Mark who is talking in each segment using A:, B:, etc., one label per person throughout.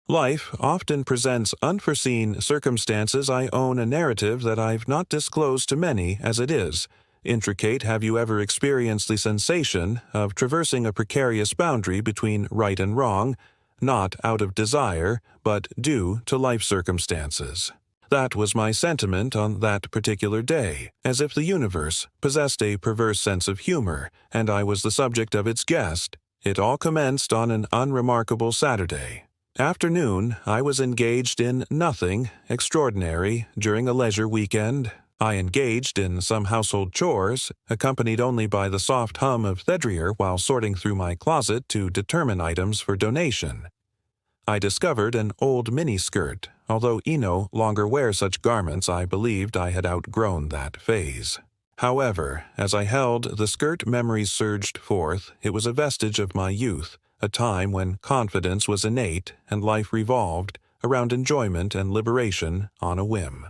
A: Life often presents unforeseen circumstances. I own a narrative that I've not disclosed to many as it is. Intricate, have you ever experienced the sensation of traversing a precarious boundary between right and wrong, not out of desire, but due to life circumstances? That was my sentiment on that particular day, as if the universe possessed a perverse sense of humor, and I was the subject of its guest. It all commenced on an unremarkable Saturday afternoon. I was engaged in nothing extraordinary during a leisure weekend. I engaged in some household chores, accompanied only by the soft hum of Thedrier while sorting through my closet to determine items for donation. I discovered an old miniskirt. Although no longer wear such garments, I believed I had outgrown that phase. However, as I held the skirt, memories surged forth. It was a vestige of my youth, a time when confidence was innate and life revolved around enjoyment and liberation on a whim.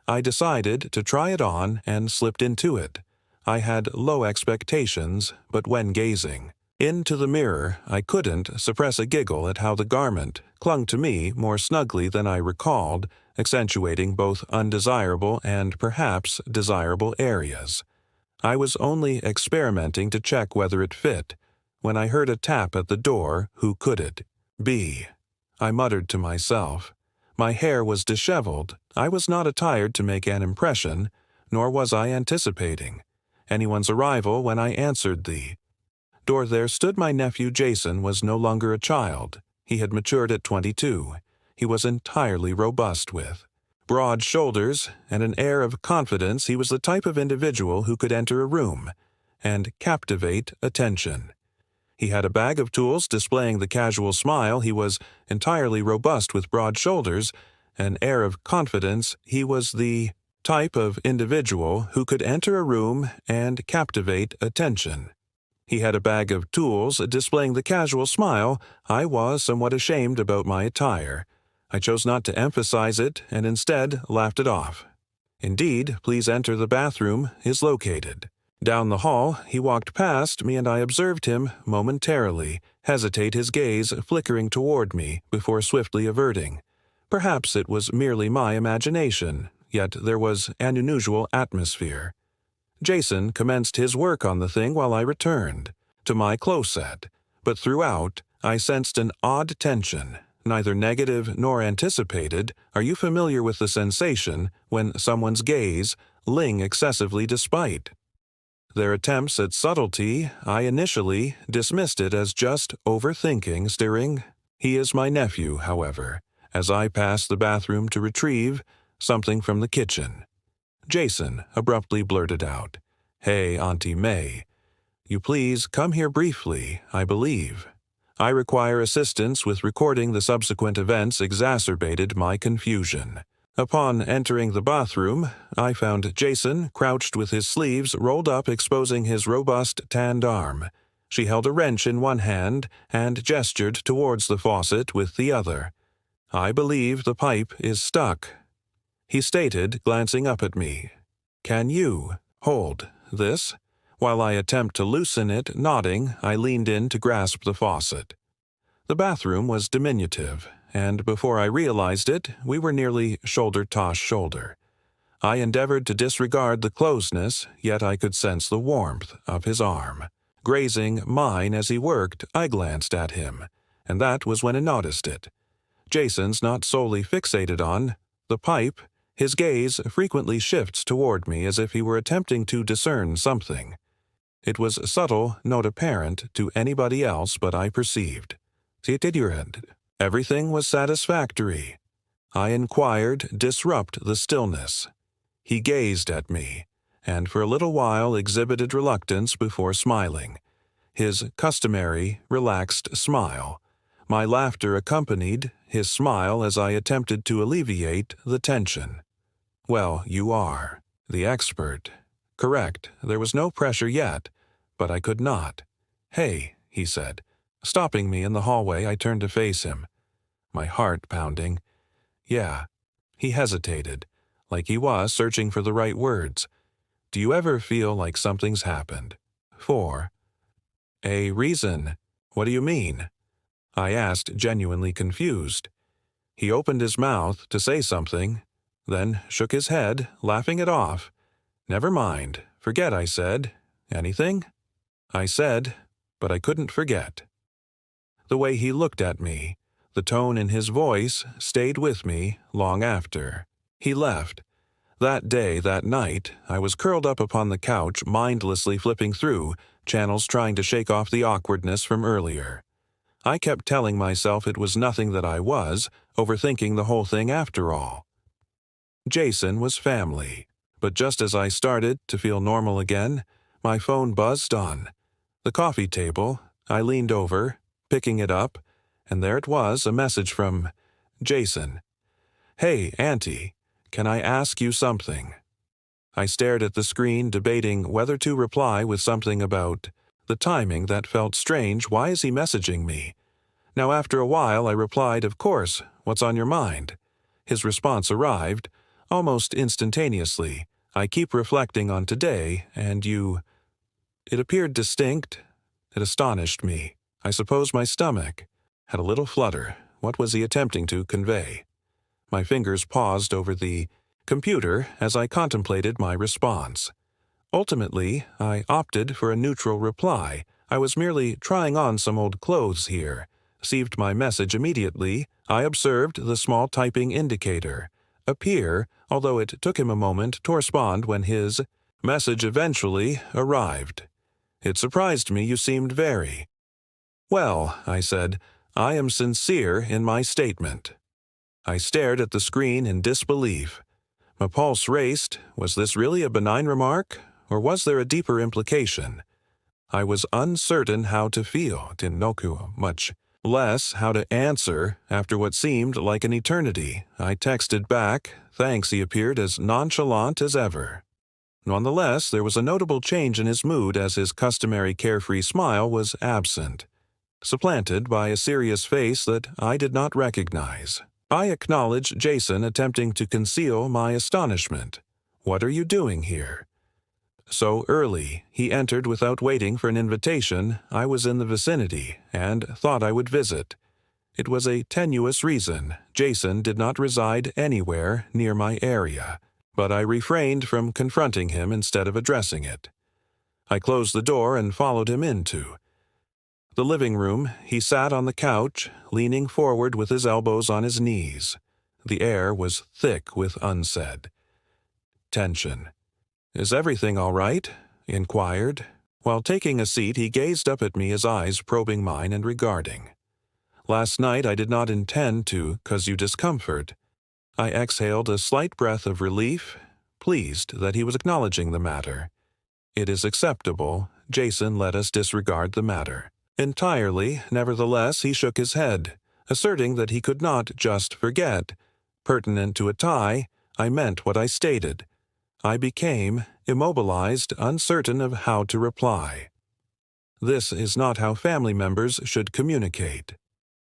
A: I decided to try it on and slipped into it. I had low expectations, but when gazing into the mirror, I couldn't suppress a giggle at how the garment clung to me more snugly than I recalled, accentuating both undesirable and perhaps desirable areas. I was only experimenting to check whether it fit, when I heard a tap at the door. Who could it be? I muttered to myself. My hair was disheveled. I was not attired to make an impression, nor was I anticipating anyone's arrival when I answered the door. There stood my nephew. Jason was no longer a child. He had matured at 22. He was entirely robust, with broad shoulders and an air of confidence. He was the type of individual who could enter a room and captivate attention. He had a bag of tools displaying the casual smile. He was entirely robust with broad shoulders, an air of confidence. He was the type of individual who could enter a room and captivate attention. He had a bag of tools displaying the casual smile. I was somewhat ashamed about my attire. I chose not to emphasize it and instead laughed it off. Indeed, please enter the bathroom is located. Down the hall, he walked past me and I observed him momentarily hesitate, his gaze flickering toward me before swiftly averting. Perhaps it was merely my imagination, yet there was an unusual atmosphere. Jason commenced his work on the thing while I returned to my closet, but throughout I sensed an odd tension, neither negative nor anticipated. Are you familiar with the sensation when someone's gaze ling excessively despite their attempts at subtlety? I initially dismissed it as just overthinking, staring. He is my nephew, however, as I passed the bathroom to retrieve something from the kitchen. Jason abruptly blurted out, "Hey, Auntie May, you please come here briefly, I believe. I require assistance with recording." The subsequent events exacerbated my confusion. Upon entering the bathroom, I found Jason crouched with his sleeves rolled up, exposing his robust, tanned arm. She held a wrench in one hand and gestured towards the faucet with the other. "I believe the pipe is stuck," he stated, glancing up at me. "Can you hold this while I attempt to loosen it?" Nodding, I leaned in to grasp the faucet. The bathroom was diminutive, and before I realized it, we were nearly shoulder to shoulder. I endeavored to disregard the closeness, yet I could sense the warmth of his arm grazing mine as he worked. I glanced at him, and that was when I noticed it. Jason's not solely fixated on the pipe. His gaze frequently shifts toward me as if he were attempting to discern something. It was subtle, not apparent to anybody else, but I perceived. "See, did your end? Everything was satisfactory?" I inquired, disrupt the stillness. He gazed at me, and for a little while exhibited reluctance before smiling. His customary, relaxed smile. My laughter accompanied his smile as I attempted to alleviate the tension. "Well, you are the expert." Correct, there was no pressure yet, but I could not. "Hey," he said. Stopping me in the hallway, I turned to face him, my heart pounding. "Yeah." He hesitated, like he was searching for the right words. "Do you ever feel like something's happened for a reason?" "What do you mean?" I asked, genuinely confused. He opened his mouth to say something, then shook his head, laughing it off. "Never mind. Forget I said. Anything?" I said, but I couldn't forget. The way he looked at me, the tone in his voice stayed with me long after. He left. That day, that night, I was curled up upon the couch, mindlessly flipping through channels trying to shake off the awkwardness from earlier. I kept telling myself it was nothing that I was, overthinking the whole thing after all. Jason was family, but just as I started to feel normal again, my phone buzzed on. The coffee table, I leaned over, picking it up, and there it was, a message from Jason. "Hey, Auntie, can I ask you something?" I stared at the screen, debating whether to reply with something about the timing that felt strange. Why is he messaging me? Now, after a while, I replied, "Of course, what's on your mind?" His response arrived, almost instantaneously. "I keep reflecting on today, and you—" It appeared distinct. It astonished me. I suppose my stomach had a little flutter. What was he attempting to convey? My fingers paused over the computer as I contemplated my response. Ultimately, I opted for a neutral reply. I was merely trying on some old clothes here. Received my message immediately. I observed the small typing indicator appear, although it took him a moment to respond when his message eventually arrived. "It surprised me you seemed very—" "Well," I said, "I am sincere in my statement." I stared at the screen in disbelief. My pulse raced. Was this really a benign remark, or was there a deeper implication? I was uncertain how to feel, Tinoku, much less how to answer after what seemed like an eternity. I texted back, thanks. He appeared as nonchalant as ever. Nonetheless, there was a notable change in his mood as his customary carefree smile was absent, supplanted by a serious face that I did not recognize. I acknowledged Jason attempting to conceal my astonishment. "What are you doing here?" So early, he entered without waiting for an invitation. I was in the vicinity and thought I would visit. It was a tenuous reason. Jason did not reside anywhere near my area, but I refrained from confronting him instead of addressing it. I closed the door and followed him into the living room. He sat on the couch, leaning forward with his elbows on his knees. The air was thick with unsaid tension. "Is everything all right?" he inquired. While taking a seat, he gazed up at me, his eyes probing mine and regarding. "Last night I did not intend to cause you discomfort." I exhaled a slight breath of relief, pleased that he was acknowledging the matter. "It is acceptable." Jason let us disregard the matter entirely. Nevertheless, he shook his head, asserting that he could not just forget. Pertinent to a tie, I meant what I stated. I became immobilized, uncertain of how to reply. This is not how family members should communicate.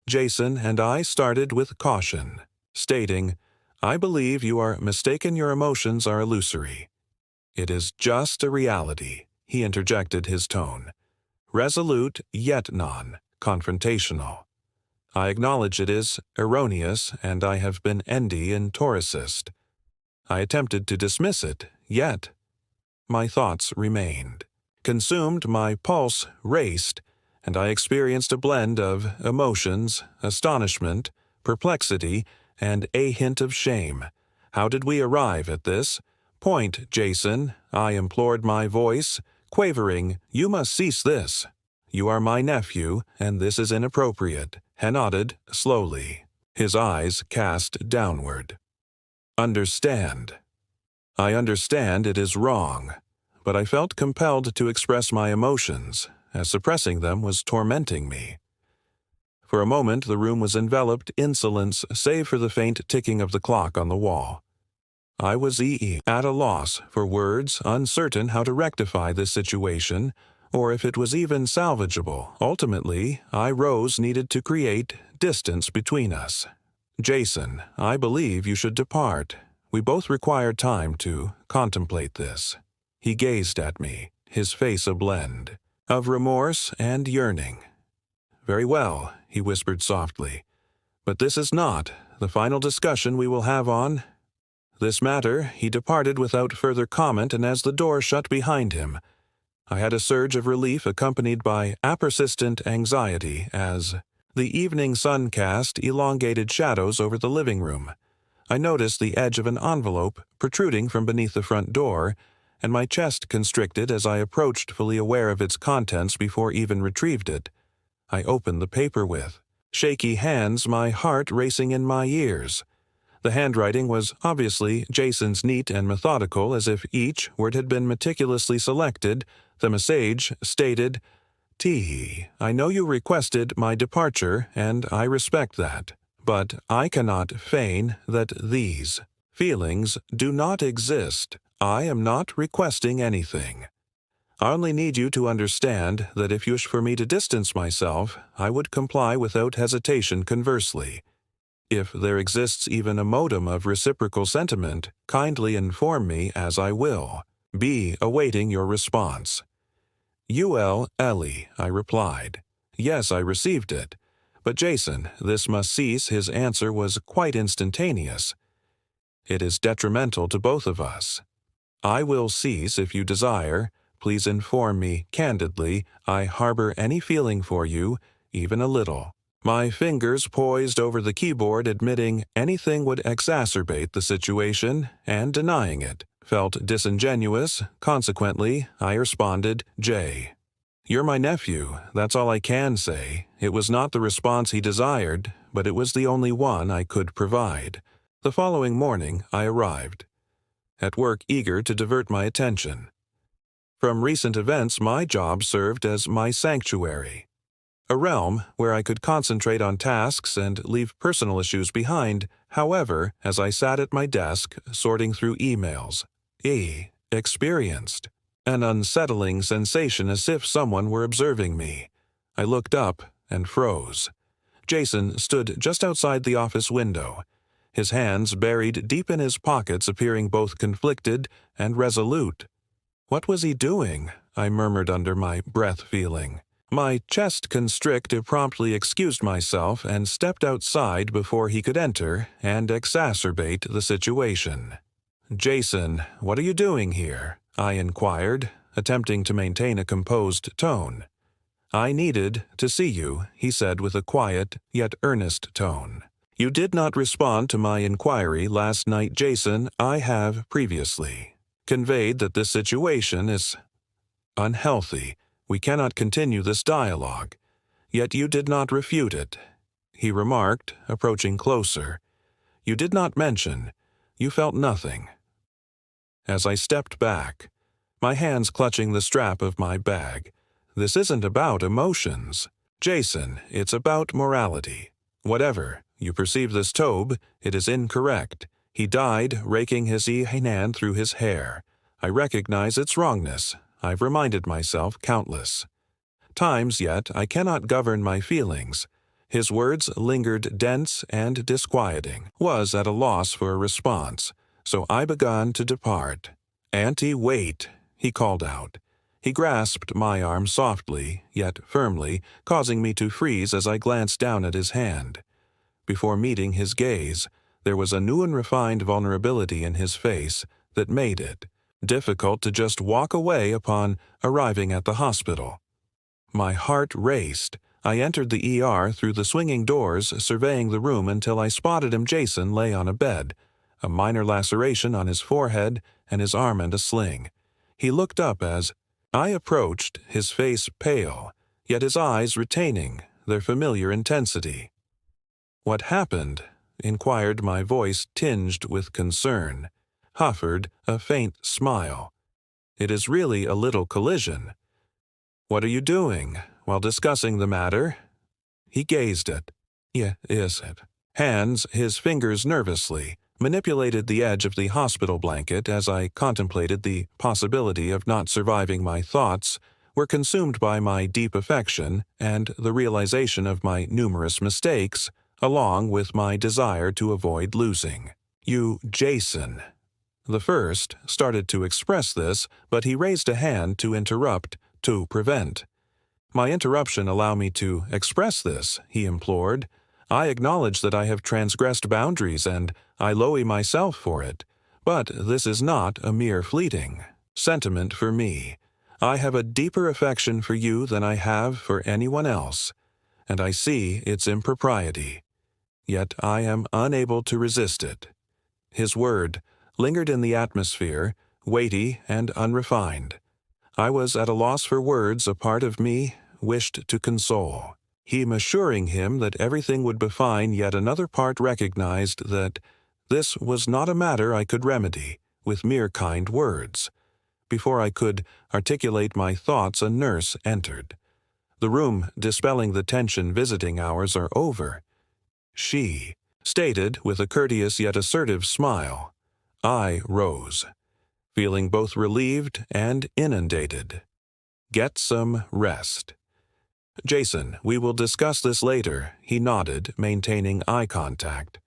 A: Jason and I started with caution, stating, "I believe you are mistaken. Your emotions are illusory." "It is just a reality," he interjected, his tone resolute yet non-confrontational. "I acknowledge it is erroneous, and I have been endy and Taurusist." I attempted to dismiss it, yet my thoughts remained. Consumed, my pulse raced, and I experienced a blend of emotions, astonishment, perplexity, and a hint of shame. "How did we arrive at this point, Jason?" I implored, my voice quavering. "You must cease this. You are my nephew, and this is inappropriate." He nodded slowly, his eyes cast downward. "Understand. I understand it is wrong, but I felt compelled to express my emotions, as suppressing them was tormenting me." For a moment the room was enveloped in silence, save for the faint ticking of the clock on the wall. I was at a loss for words, uncertain how to rectify this situation, or if it was even salvageable. Ultimately, I rose, needed to create distance between us. "Jason, I believe you should depart. We both require time to contemplate this." He gazed at me, his face a blend of remorse and yearning. "Very well," he whispered softly, "but this is not the final discussion we will have on this matter." He departed without further comment, and as the door shut behind him, I had a surge of relief accompanied by a persistent anxiety as the evening sun cast elongated shadows over the living room. I noticed the edge of an envelope protruding from beneath the front door, and my chest constricted as I approached, fully aware of its contents before even retrieved it. I opened the paper with shaky hands, my heart racing in my ears. The handwriting was obviously Jason's, neat and methodical, as if each word had been meticulously selected. The message stated, "Teehee, I know you requested my departure, and I respect that. But I cannot feign that these feelings do not exist. I am not requesting anything. I only need you to understand that if you wish for me to distance myself, I would comply without hesitation. Conversely, if there exists even a modicum of reciprocal sentiment, kindly inform me, as I will be awaiting your response." "UL Ellie," I replied. Yes, I received it. "But Jason, this must cease." His answer was quite instantaneous. "It is detrimental to both of us." "I will cease if you desire. Please inform me candidly. I harbor any feeling for you, even a little." My fingers poised over the keyboard, admitting anything would exacerbate the situation, and denying it felt disingenuous. Consequently, I responded, "Jay, you're my nephew. That's all I can say." It was not the response he desired, but it was the only one I could provide. The following morning, I arrived at work, eager to divert my attention from recent events. My job served as my sanctuary, a realm where I could concentrate on tasks and leave personal issues behind. However, as I sat at my desk, sorting through emails, I experienced an unsettling sensation, as if someone were observing me. I looked up and froze. Jason stood just outside the office window, his hands buried deep in his pockets, appearing both conflicted and resolute. What was he doing? I murmured under my breath, feeling my chest constrict. I promptly excused myself and stepped outside before he could enter and exacerbate the situation. "Jason, what are you doing here?" I inquired, attempting to maintain a composed tone. "I needed to see you," he said with a quiet yet earnest tone. "You did not respond to my inquiry last night, Jason. I have previously conveyed that this situation is unhealthy. We cannot continue this dialogue. Yet you did not refute it," he remarked, approaching closer. "You did not mention you felt nothing." As I stepped back, my hands clutching the strap of my bag, "This isn't about emotions, Jason. It's about morality. Whatever you perceive this Tobe, it is incorrect. He died raking his hand through his hair. I recognize its wrongness. I've reminded myself countless times, yet I cannot govern my feelings." His words lingered, dense and disquieting. Was at a loss for a response, so I began to depart. "Auntie, wait," he called out. He grasped my arm softly, yet firmly, causing me to freeze as I glanced down at his hand. Before meeting his gaze, there was a new and refined vulnerability in his face that made it difficult to just walk away upon arriving at the hospital. My heart raced. I entered the ER through the swinging doors, surveying the room until I spotted him. Jason lay on a bed, a minor laceration on his forehead and his arm in a sling. He looked up as I approached, his face pale, yet his eyes retaining their familiar intensity. "What happened?" inquired, my voice tinged with concern. Offered a faint smile. "It is really a little collision." "What are you doing?" While discussing the matter, he gazed at is it? Hands, his fingers nervously manipulated the edge of the hospital blanket. As I contemplated the possibility of not surviving, my thoughts were consumed by my deep affection and the realization of my numerous mistakes, along with my desire to avoid losing you, Jason. The first started to express this, but he raised a hand to interrupt, to prevent. "My interruption allow me to express this," he implored. I acknowledge that I have transgressed boundaries and I loathe myself for it, but this is not a mere fleeting sentiment for me. I have a deeper affection for you than I have for anyone else, and I see its impropriety. Yet I am unable to resist it. His word lingered in the atmosphere, weighty and unrefined. I was at a loss for words. A part of me wished to console him, assuring him that everything would be fine, yet another part recognized that this was not a matter I could remedy with mere kind words. Before I could articulate my thoughts, a nurse entered. The room dispelling the tension. Visiting hours are over, she stated with a courteous yet assertive smile. I rose, feeling both relieved and inundated. Get some rest. Jason, we will discuss this later, he nodded, maintaining eye contact.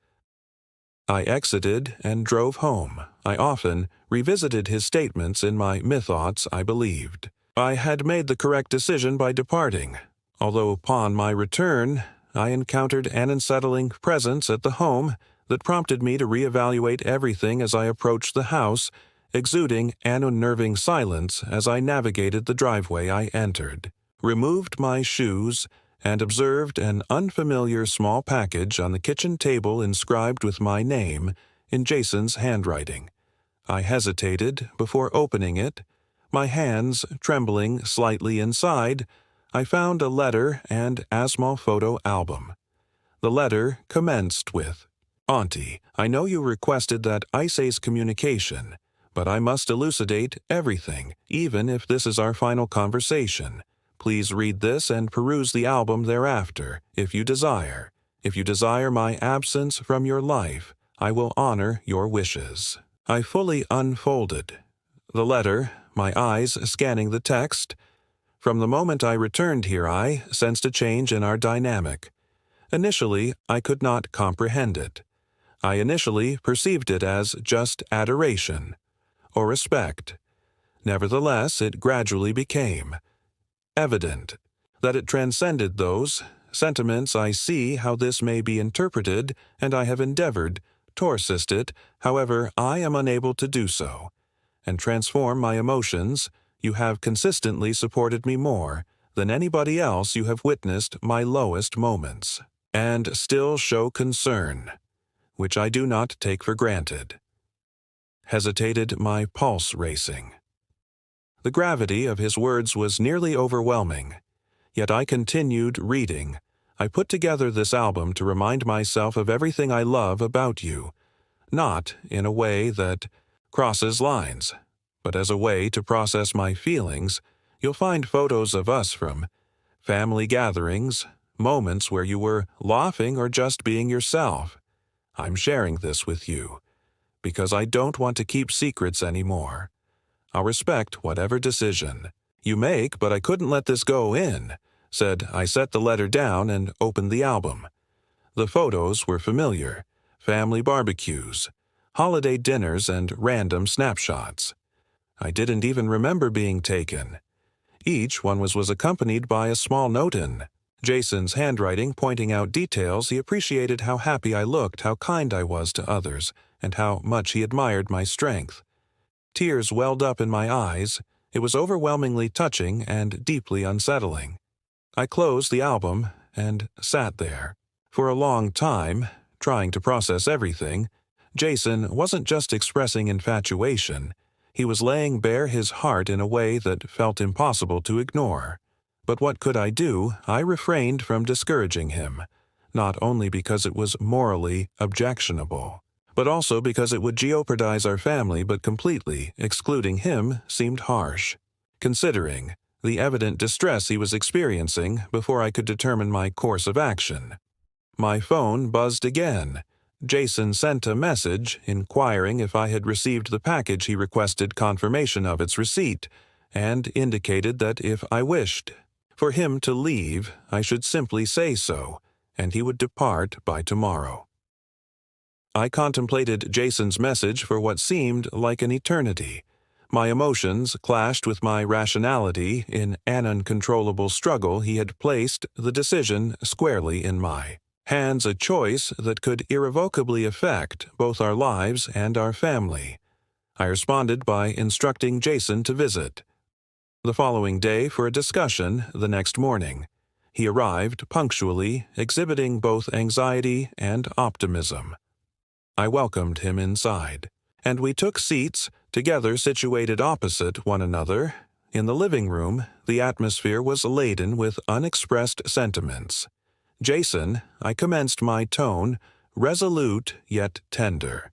A: I exited and drove home. I often revisited his statements in my mid-thoughts. I believed I had made the correct decision by departing, although upon my return I encountered an unsettling presence at the home that prompted me to reevaluate everything. As I approached the house, exuding an unnerving silence as I navigated the driveway, I entered, removed my shoes, and observed an unfamiliar small package on the kitchen table inscribed with my name in Jason's handwriting. I hesitated before opening it. My hands trembling slightly inside, I found a letter and a small photo album. The letter commenced with, "Auntie, I know you requested that ICE's communication, but I must elucidate everything, even if this is our final conversation. Please read this and peruse the album thereafter, if you desire. If you desire my absence from your life, I will honor your wishes." I fully unfolded the letter, my eyes scanning the text. From the moment I returned here, I sensed a change in our dynamic. Initially, I could not comprehend it. I initially perceived it as just adoration or respect. Nevertheless, it gradually became evident that it transcended those sentiments. I see how this may be interpreted, and I have endeavored to assist it. However, I am unable to do so and transform my emotions. You have consistently supported me more than anybody else. You have witnessed my lowest moments and still show concern, which I do not take for granted. Hesitated, my pulse racing. The gravity of his words was nearly overwhelming, yet I continued reading. I put together this album to remind myself of everything I love about you, not in a way that crosses lines, but as a way to process my feelings. You'll find photos of us from family gatherings, moments where you were laughing or just being yourself. I'm sharing this with you because I don't want to keep secrets anymore. I'll respect whatever decision you make, but I couldn't let this go in, said I set the letter down and opened the album. The photos were familiar: family barbecues, holiday dinners, and random snapshots. I didn't even remember being taken. Each one was accompanied by a small note in Jason's handwriting pointing out details. He appreciated how happy I looked, how kind I was to others, and how much he admired my strength. Tears welled up in my eyes. It was overwhelmingly touching and deeply unsettling. I closed the album and sat there for a long time, trying to process everything. Jason wasn't just expressing infatuation. He was laying bare his heart in a way that felt impossible to ignore. But what could I do? I refrained from discouraging him, not only because it was morally objectionable, but also because it would jeopardize our family. But completely excluding him seemed harsh, considering the evident distress he was experiencing. Before I could determine my course of action, my phone buzzed again. Jason sent a message inquiring if I had received the package. He requested confirmation of its receipt and indicated that if I wished for him to leave, I should simply say so, and he would depart by tomorrow. I contemplated Jason's message for what seemed like an eternity. My emotions clashed with my rationality. In an uncontrollable struggle, he had placed the decision squarely in my hands a choice that could irrevocably affect both our lives and our family. I responded by instructing Jason to visit the following day for a discussion the next morning. He arrived punctually, exhibiting both anxiety and optimism. I welcomed him inside, and we took seats, together situated opposite one another. In the living room, the atmosphere was laden with unexpressed sentiments. Jason, I commenced my tone, resolute yet tender.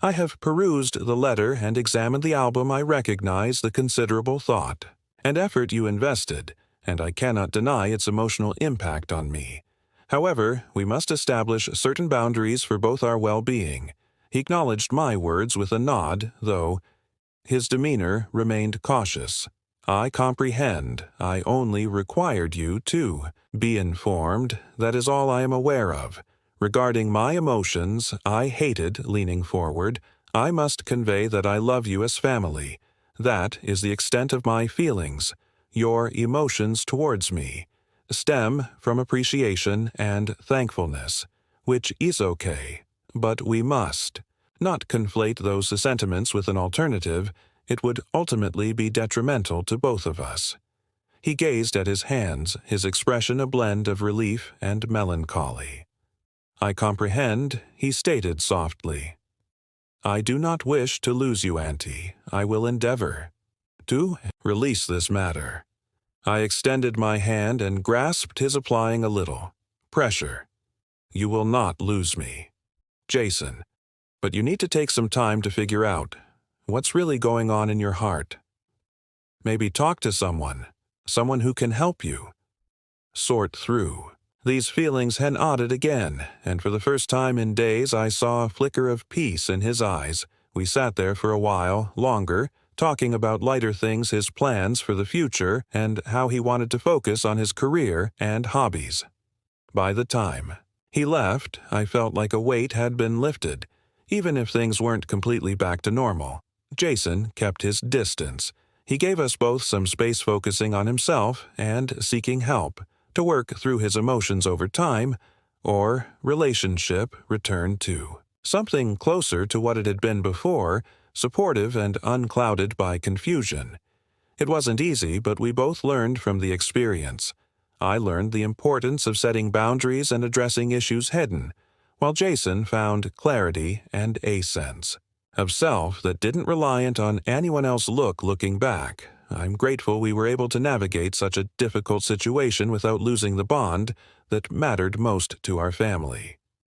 A: I have perused the letter and examined the album. I recognize the considerable thought and effort you invested, and I cannot deny its emotional impact on me. However, we must establish certain boundaries for both our well-being. He acknowledged my words with a nod, though his demeanor remained cautious. I comprehend. I only required you to be informed. That is all I am aware of. Regarding my emotions, I hated leaning forward. I must convey that I love you as family. That is the extent of my feelings. Your emotions towards me stem from appreciation and thankfulness, which is okay, but we must not conflate those sentiments with an alternative. It would ultimately be detrimental to both of us. He gazed at his hands, his expression a blend of relief and melancholy. I comprehend, he stated softly. I do not wish to lose you, Auntie. I will endeavor to release this matter. I extended my hand and grasped his, applying a little pressure. You will not lose me, Jason, but you need to take some time to figure out what's really going on in your heart. Maybe talk to someone who can help you sort through these feelings. He nodded again, and for the first time in days I saw a flicker of peace in his eyes. We sat there for a while longer, talking about lighter things, his plans for the future, and how he wanted to focus on his career and hobbies. By the time he left, I felt like a weight had been lifted, even if things weren't completely back to normal. Jason kept his distance. He gave us both some space, focusing on himself and seeking help to work through his emotions over time. Our relationship returned to something closer to what it had been before, supportive and unclouded by confusion. It wasn't easy, but we both learned from the experience. I learned the importance of setting boundaries and addressing issues head-on, while Jason found clarity and a sense of self that didn't reliant on anyone else. Looking back, I'm grateful we were able to navigate such a difficult situation without losing the bond that mattered most to our family.